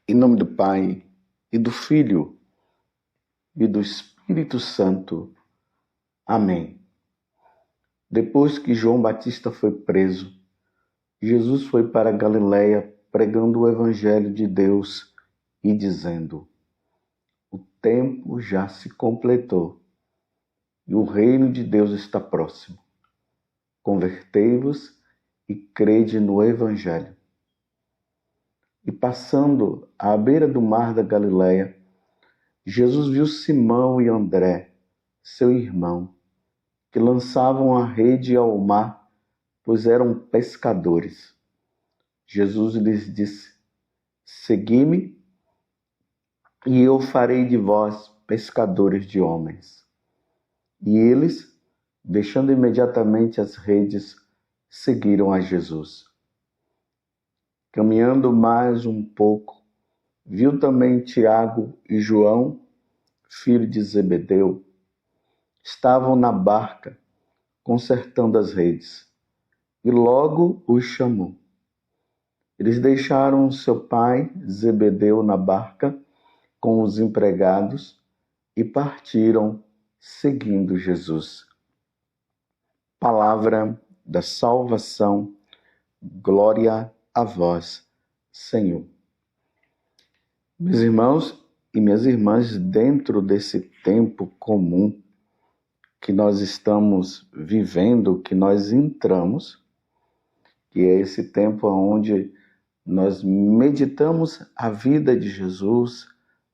Em nome do Pai, e do Filho, e do Espírito Santo. Amém. Depois que João Batista foi preso, Jesus foi para Galiléia pregando o Evangelho de Deus e dizendo: o tempo já se completou e o reino de Deus está próximo. Convertei-vos e crede no Evangelho. E passando à beira do mar da Galiléia, Jesus viu Simão e André, seu irmão, que lançavam a rede ao mar, pois eram pescadores. Jesus lhes disse: segui-me, e eu farei de vós pescadores de homens. E eles, deixando imediatamente as redes, seguiram a Jesus. Caminhando mais um pouco, viu também Tiago e João, filho de Zebedeu. Estavam na barca, consertando as redes, e logo os chamou. Eles deixaram seu pai, Zebedeu, na barca com os empregados e partiram, seguindo Jesus. Palavra da salvação, glória a vós, Senhor. Meus irmãos e minhas irmãs, dentro desse tempo comum que nós estamos vivendo, que nós entramos, que é esse tempo onde nós meditamos a vida de Jesus,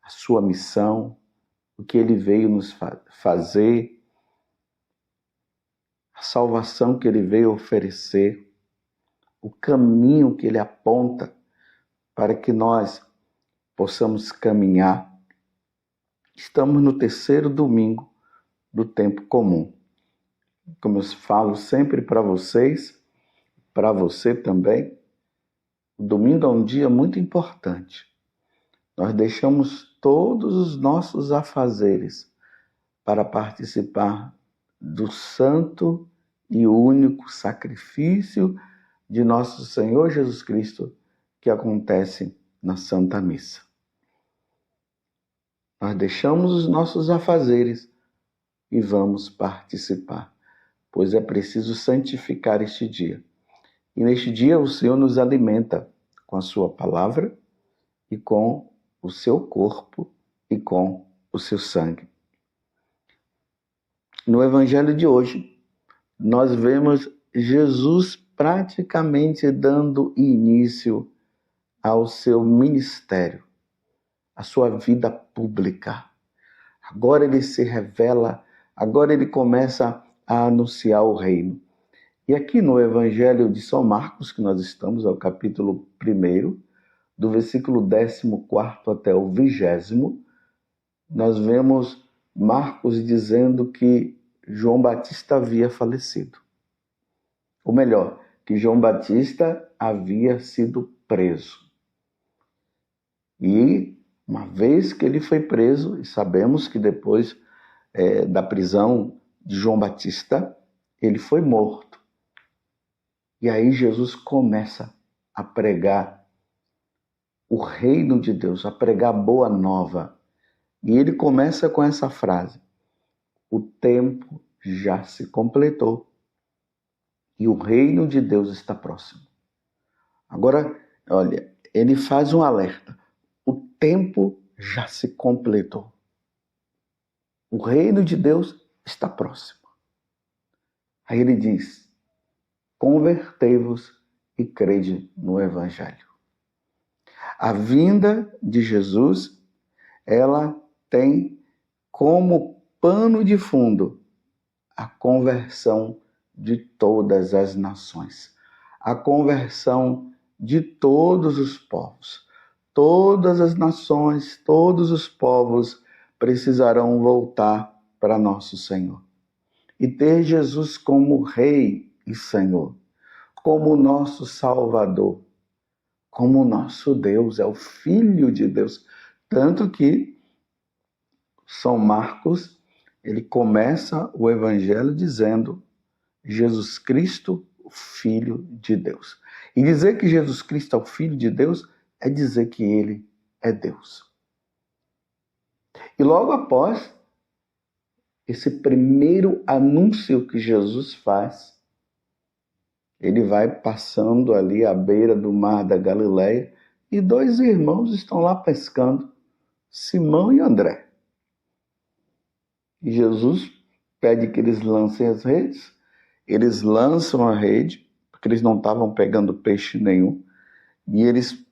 a sua missão, o que ele veio nos fazer, a salvação que ele veio oferecer, o caminho que ele aponta para que nós possamos caminhar. Estamos no terceiro domingo do tempo comum. Como eu falo sempre para vocês, para você também, o domingo é um dia muito importante. Nós deixamos todos os nossos afazeres para participar do santo e único sacrifício de nosso Senhor Jesus Cristo que acontece na Santa Missa. Nós deixamos os nossos afazeres e vamos participar, pois é preciso santificar este dia. E neste dia o Senhor nos alimenta com a sua palavra e com o seu corpo e com o seu sangue. No Evangelho de hoje, nós vemos Jesus praticamente dando início ao seu ministério, à sua vida pública. Agora ele se revela, agora ele começa a anunciar o reino. E aqui no Evangelho de São Marcos, que nós estamos, é o capítulo 1, do versículo 14 até o 20, nós vemos Marcos dizendo que João Batista havia falecido. Ou melhor, que João Batista havia sido preso. E uma vez que ele foi preso, e sabemos que depois da prisão de João Batista, ele foi morto. E aí Jesus começa a pregar o reino de Deus, a pregar boa nova. E ele começa com essa frase: o tempo já se completou e o reino de Deus está próximo. Agora, olha, ele faz um alerta: o tempo já se completou. O reino de Deus está próximo. Aí ele diz: convertei-vos e crede no Evangelho. A vinda de Jesus, ela tem como pano de fundo a conversão de todas as nações, a conversão de todos os povos. Todas as nações, todos os povos precisarão voltar para nosso Senhor e ter Jesus como Rei e Senhor, como nosso Salvador, como nosso Deus, é o Filho de Deus. Tanto que São Marcos, ele começa o Evangelho dizendo Jesus Cristo, o Filho de Deus. E dizer que Jesus Cristo é o Filho de Deus é dizer que ele é Deus. E logo após esse primeiro anúncio que Jesus faz, ele vai passando ali à beira do mar da Galileia e dois irmãos estão lá pescando, Simão e André. E Jesus pede que eles lancem as redes, eles lançam a rede, porque eles não estavam pegando peixe nenhum, e eles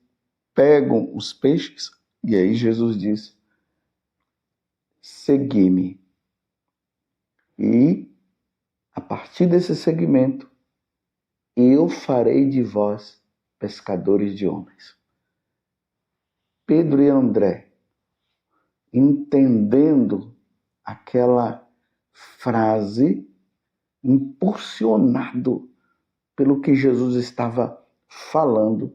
pegam os peixes, e aí Jesus diz: segui-me. E a partir desse segmento, eu farei de vós pescadores de homens. Pedro e André, entendendo aquela frase, impulsionado pelo que Jesus estava falando,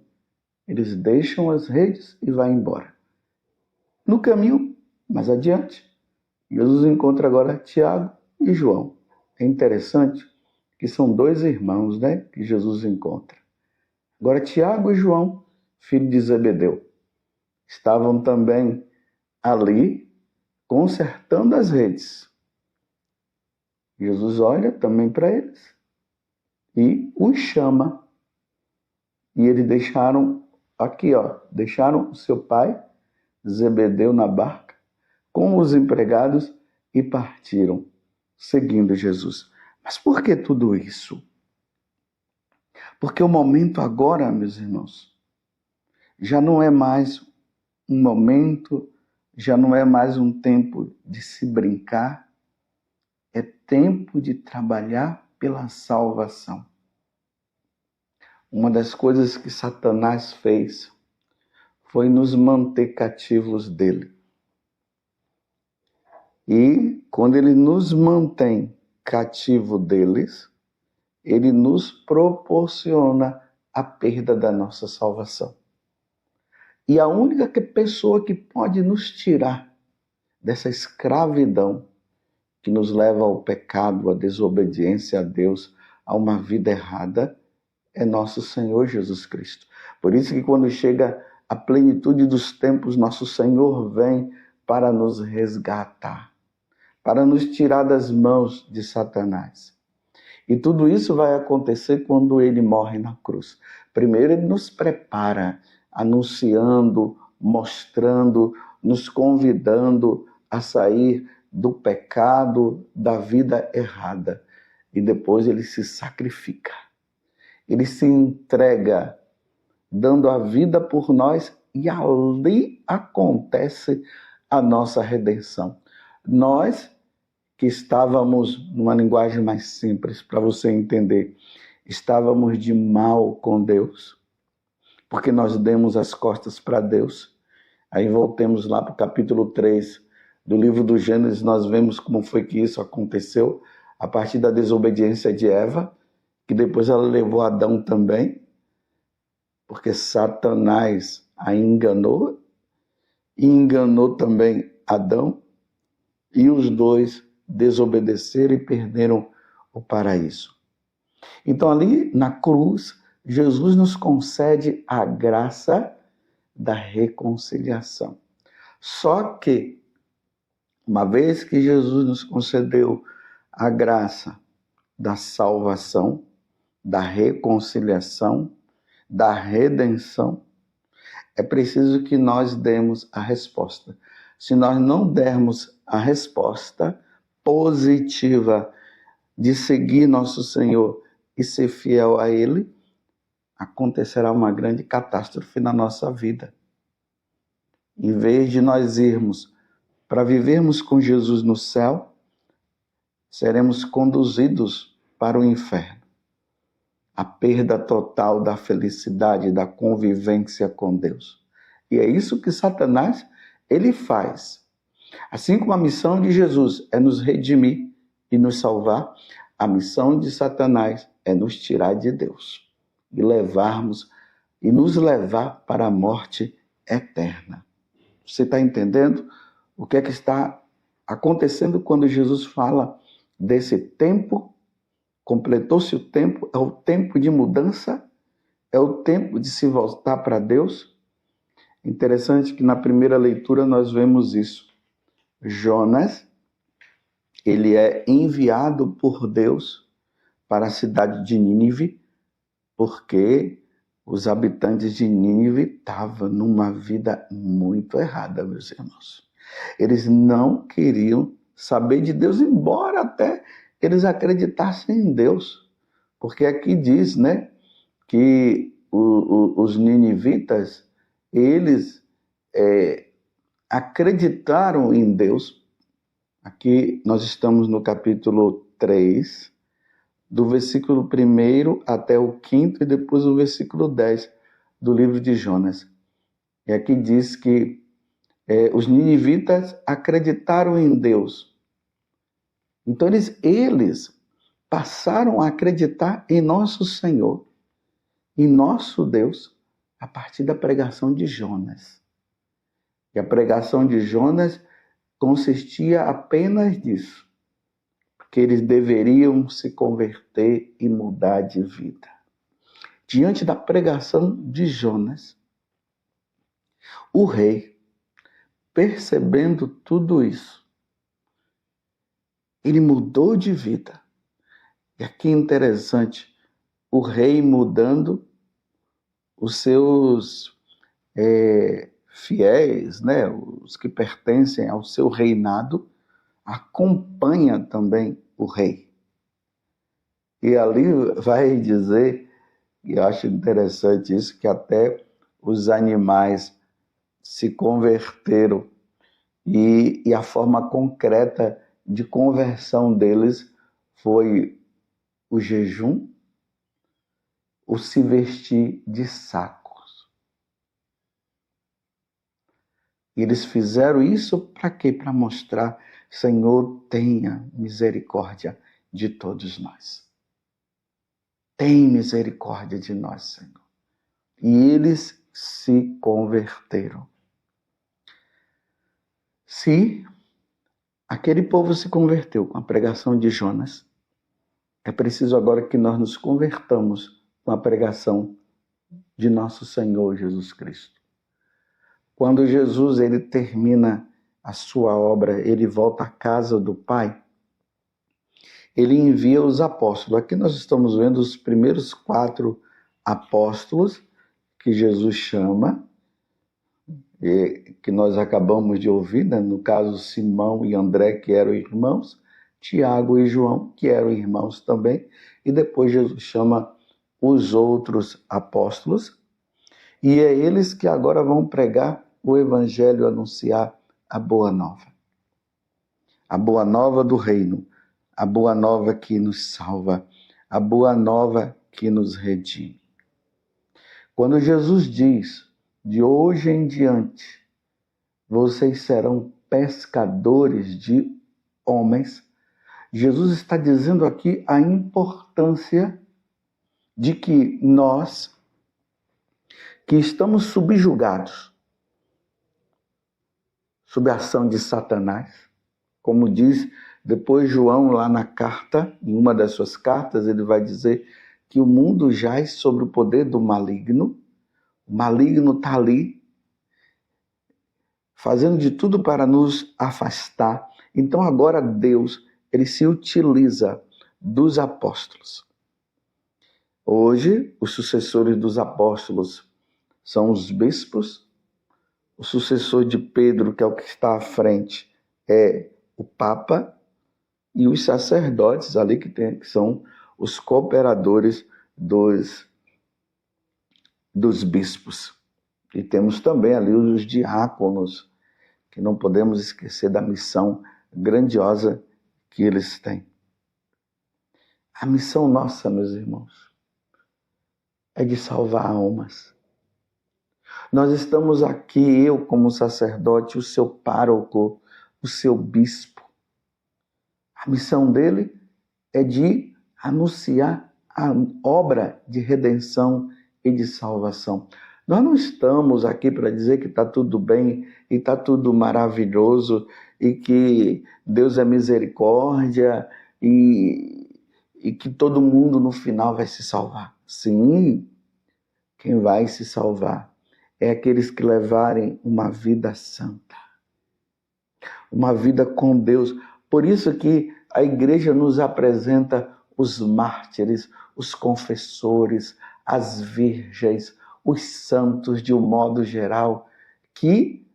eles deixam as redes e vão embora. No caminho, mais adiante, Jesus encontra agora Tiago e João. É interessante que são dois irmãos, né, que Jesus encontra. Agora, Tiago e João, filho de Zebedeu, estavam também ali consertando as redes. Jesus olha também para eles e os chama. E eles deixaram deixaram o seu pai, Zebedeu, na barca, com os empregados e partiram, seguindo Jesus. Mas por que tudo isso? Porque o momento agora, meus irmãos, já não é mais um momento, já não é mais um tempo de se brincar, é tempo de trabalhar pela salvação. Uma das coisas que Satanás fez foi nos manter cativos dele. E quando ele nos mantém cativo deles, ele nos proporciona a perda da nossa salvação. E a única pessoa que pode nos tirar dessa escravidão que nos leva ao pecado, à desobediência a Deus, a uma vida errada, é nosso Senhor Jesus Cristo. Por isso que quando chega a plenitude dos tempos, nosso Senhor vem para nos resgatar, para nos tirar das mãos de Satanás. E tudo isso vai acontecer quando ele morre na cruz. Primeiro ele nos prepara, anunciando, mostrando, nos convidando a sair do pecado, da vida errada. E depois ele se sacrifica. Ele se entrega, dando a vida por nós, e ali acontece a nossa redenção. Nós que estávamos, numa linguagem mais simples, para você entender, estávamos de mal com Deus, porque nós demos as costas para Deus. Aí voltemos lá para o capítulo 3 do livro do Gênesis, nós vemos como foi que isso aconteceu, a partir da desobediência de Eva, que depois ela levou Adão também, porque Satanás a enganou, e enganou também Adão, e os dois desobedeceram e perderam o paraíso. Então ali na cruz, Jesus nos concede a graça da reconciliação. Só que, uma vez que Jesus nos concedeu a graça da salvação, da reconciliação, da redenção, é preciso que nós demos a resposta. Se nós não dermos a resposta positiva de seguir nosso Senhor e ser fiel a Ele, acontecerá uma grande catástrofe na nossa vida. Em vez de nós irmos para vivermos com Jesus no céu, seremos conduzidos para o inferno. A perda total da felicidade, da convivência com Deus. E é isso que Satanás, ele faz. Assim como a missão de Jesus é nos redimir e nos salvar, a missão de Satanás é nos tirar de Deus e nos levar para a morte eterna. Você está entendendo o que é que está acontecendo quando Jesus fala desse tempo? Completou-se o tempo, é o tempo de mudança, é o tempo de se voltar para Deus, Interessante que na primeira leitura nós vemos isso. Jonas, ele é enviado por Deus para a cidade de Nínive, porque os habitantes de Nínive estavam numa vida muito errada, meus irmãos. Eles não queriam saber de Deus, embora até eles acreditassem em Deus. Porque aqui diz, né, que os ninivitas, eles acreditaram em Deus. Aqui nós estamos no capítulo 3, do versículo 1 até o 5 e depois o versículo 10 do livro de Jonas. E aqui diz que os ninivitas acreditaram em Deus. Então eles passaram a acreditar em nosso Senhor, em nosso Deus, a partir da pregação de Jonas. E a pregação de Jonas consistia apenas disso, que eles deveriam se converter e mudar de vida. Diante da pregação de Jonas, o rei, percebendo tudo isso, ele mudou de vida. E aqui é interessante, o rei mudando, os seus fiéis, né, os que pertencem ao seu reinado, acompanha também o rei. E ali vai dizer, e eu acho interessante isso, que até os animais se converteram e a forma concreta de conversão deles foi o jejum, o se vestir de sacos. E eles fizeram isso para quê? Para mostrar, Senhor, tenha misericórdia de todos nós. Tem misericórdia de nós, Senhor. E eles se converteram. Se aquele povo se converteu com a pregação de Jonas, é preciso agora que nós nos convertamos com a pregação de nosso Senhor Jesus Cristo. Quando Jesus ele termina a sua obra, ele volta à casa do Pai, ele envia os apóstolos. Aqui nós estamos vendo os primeiros 4 apóstolos que Jesus chama, e que nós acabamos de ouvir, né? No caso Simão e André, que eram irmãos, Tiago e João, que eram irmãos também, e depois Jesus chama os outros apóstolos, e é eles que agora vão pregar o evangelho, anunciar a boa nova. A boa nova do reino, a boa nova que nos salva, a boa nova que nos redime. Quando Jesus diz, de hoje em diante, vocês serão pescadores de homens, Jesus está dizendo aqui a importância de que nós, que estamos subjugados sob a ação de Satanás, como diz depois João lá na carta, em uma das suas cartas, ele vai dizer que o mundo jaz sobre o poder do maligno. O maligno está ali, fazendo de tudo para nos afastar. Então agora Deus, ele se utiliza dos apóstolos. Hoje, os sucessores dos apóstolos são os bispos. O sucessor de Pedro, que é o que está à frente, é o Papa. E os sacerdotes ali, que são os cooperadores dos bispos. E temos também ali os diáconos, que não podemos esquecer da missão grandiosa que eles têm. A missão nossa, meus irmãos, é de salvar almas. Nós estamos aqui, eu como sacerdote, o seu pároco, o seu bispo. A missão dele é de anunciar a obra de redenção e de salvação. Nós não estamos aqui para dizer que está tudo bem e está tudo maravilhoso e que Deus é misericórdia e que todo mundo no final vai se salvar. Sim, quem vai se salvar é aqueles que levarem uma vida santa, uma vida com Deus. Por isso que a igreja nos apresenta os mártires, os confessores, as virgens, os santos de um modo geral, que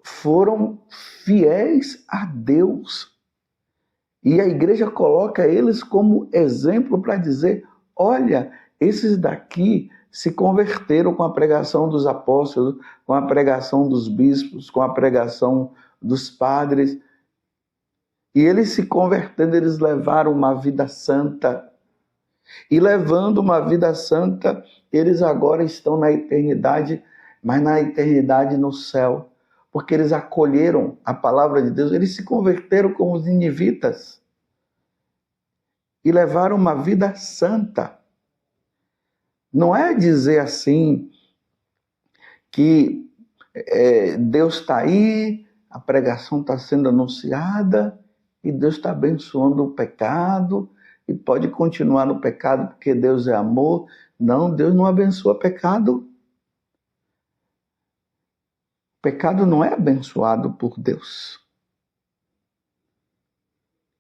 foram fiéis a Deus. E a igreja coloca eles como exemplo para dizer, olha, esses daqui se converteram com a pregação dos apóstolos, com a pregação dos bispos, com a pregação dos padres. E eles se convertendo, eles levaram uma vida santa. E levando uma vida santa, eles agora estão na eternidade, mas na eternidade no céu. Porque eles acolheram a palavra de Deus, eles se converteram como os ninivitas. E levaram uma vida santa. Não é dizer assim que Deus está aí, a pregação está sendo anunciada e Deus está abençoando o pecado e pode continuar no pecado porque Deus é amor. Não, Deus não abençoa pecado. O pecado não é abençoado por Deus.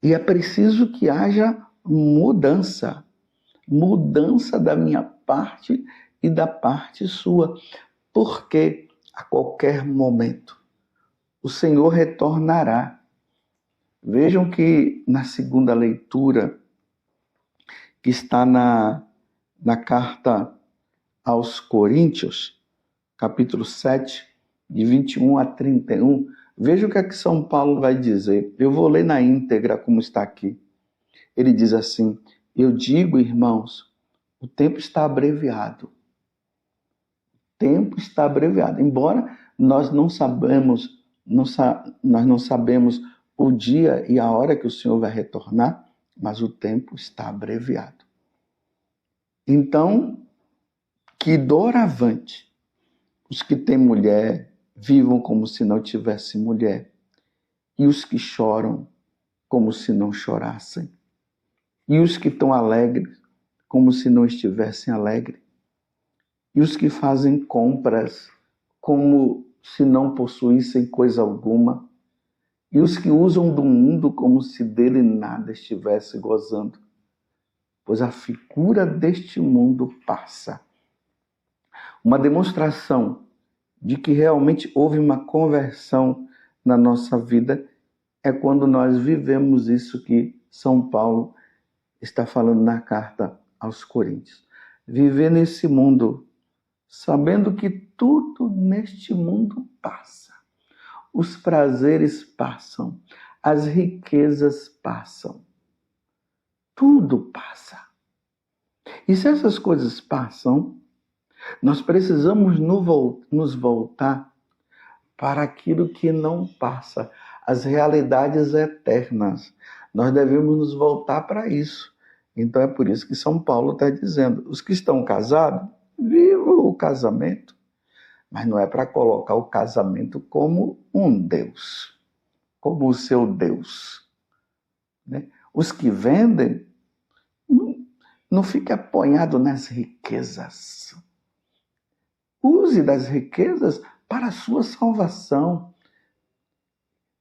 E é preciso que haja mudança da minha parte e da parte sua, porque a qualquer momento o Senhor retornará. Vejam que na segunda leitura, que está na carta aos Coríntios, capítulo 7, de 21 a 31, vejam o que é que São Paulo vai dizer. Eu vou ler na íntegra como está aqui. Ele diz assim, eu digo, irmãos, o tempo está abreviado. O tempo está abreviado. Embora nós não sabemos o dia e a hora que o Senhor vai retornar, mas o tempo está abreviado. Então, que doravante, os que têm mulher vivam como se não tivessem mulher, e os que choram como se não chorassem, e os que estão alegres como se não estivessem alegres, e os que fazem compras como se não possuíssem coisa alguma, e os que usam do mundo como se dele nada estivesse gozando. Pois a figura deste mundo passa. Uma demonstração de que realmente houve uma conversão na nossa vida é quando nós vivemos isso que São Paulo está falando na carta aos Coríntios. Viver nesse mundo, sabendo que tudo neste mundo passa. Os prazeres passam, as riquezas passam. Tudo passa. E se essas coisas passam, nós precisamos nos voltar para aquilo que não passa, as realidades eternas. Nós devemos nos voltar para isso. Então é por isso que São Paulo está dizendo, os que estão casados, vivam o casamento. Mas não é para colocar o casamento como um Deus, como o seu Deus. Né? Os que vendem, não fique apoiado nas riquezas. Use das riquezas para a sua salvação.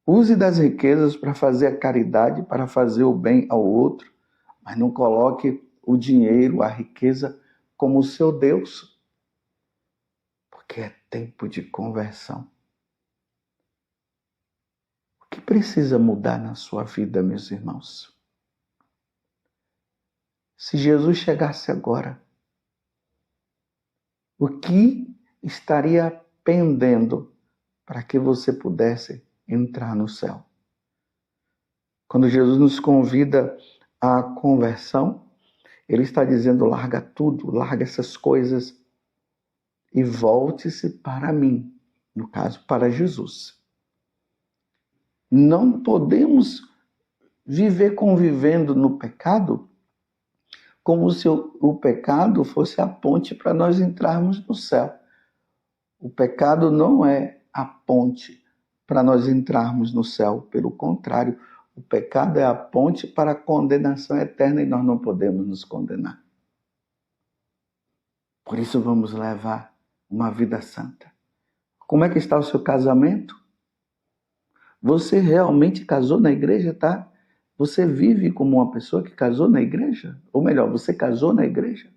Use das riquezas para fazer a caridade, para fazer o bem ao outro. Mas não coloque o dinheiro, a riqueza, como o seu Deus. Porque é tempo de conversão. O que precisa mudar na sua vida, meus irmãos? Se Jesus chegasse agora, o que estaria pendendo para que você pudesse entrar no céu? Quando Jesus nos convida à conversão, Ele está dizendo, larga tudo, larga essas coisas e volte-se para mim, no caso, para Jesus. Não podemos viver convivendo no pecado como se o pecado fosse a ponte para nós entrarmos no céu. O pecado não é a ponte para nós entrarmos no céu. Pelo contrário, o pecado é a ponte para a condenação eterna e nós não podemos nos condenar. Por isso vamos levar uma vida santa? Como é que está o seu casamento? Você realmente casou na igreja, tá? Você vive como uma pessoa que casou na igreja? Ou melhor, você casou na igreja?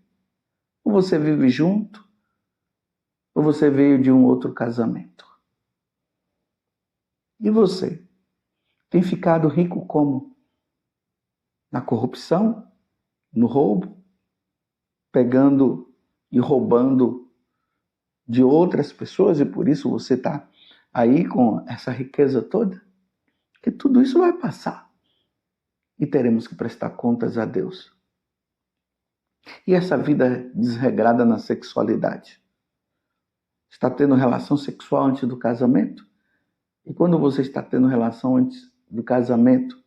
Ou você vive junto? Ou você veio de um outro casamento? E você? Tem ficado rico como? Na corrupção? No roubo? Pegando e roubando de outras pessoas e por isso você está aí com essa riqueza toda? Porque tudo isso vai passar e teremos que prestar contas a Deus. E essa vida desregrada na sexualidade? Está tendo relação sexual antes do casamento? E quando você está tendo relação antes do casamento,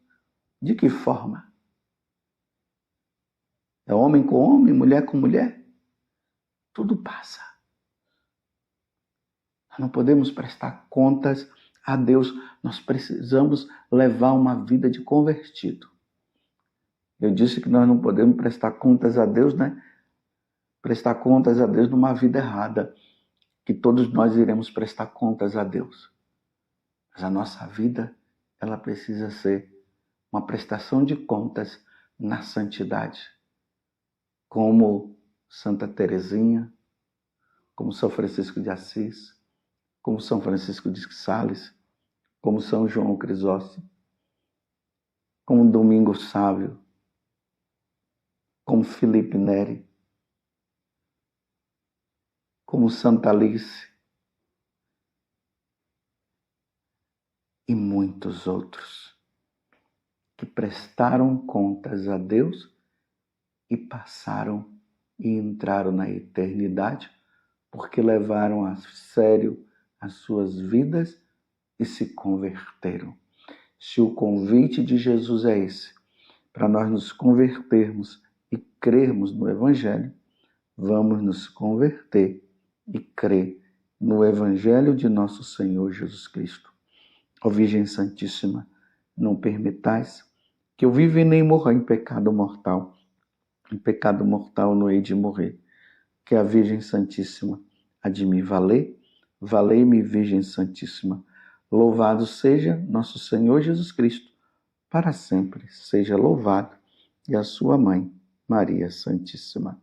de que forma? É homem com homem, mulher com mulher? Tudo passa. Nós não podemos prestar contas a Deus. Nós precisamos levar uma vida de convertido. Eu disse que nós não podemos prestar contas a Deus, né? Prestar contas a Deus numa vida errada. Que todos nós iremos prestar contas a Deus. Mas a nossa vida, ela precisa ser uma prestação de contas na santidade. Como Santa Teresinha, como São Francisco de Assis, como São Francisco de Sales, como São João Crisóstomo, como Domingos Sávio, como Felipe Neri, como Santa Alice e muitos outros que prestaram contas a Deus e passaram e entraram na eternidade porque levaram a sério as suas vidas e se converteram. Se o convite de Jesus é esse, para nós nos convertermos e crermos no Evangelho, vamos nos converter e crer no Evangelho de nosso Senhor Jesus Cristo. Ó Virgem Santíssima, não permitais que eu viva e nem morra em pecado mortal. Em pecado mortal não hei de morrer. Que a Virgem Santíssima há de me valer. Valei-me, Virgem Santíssima. Louvado seja nosso Senhor Jesus Cristo, para sempre seja louvado, e a sua mãe, Maria Santíssima.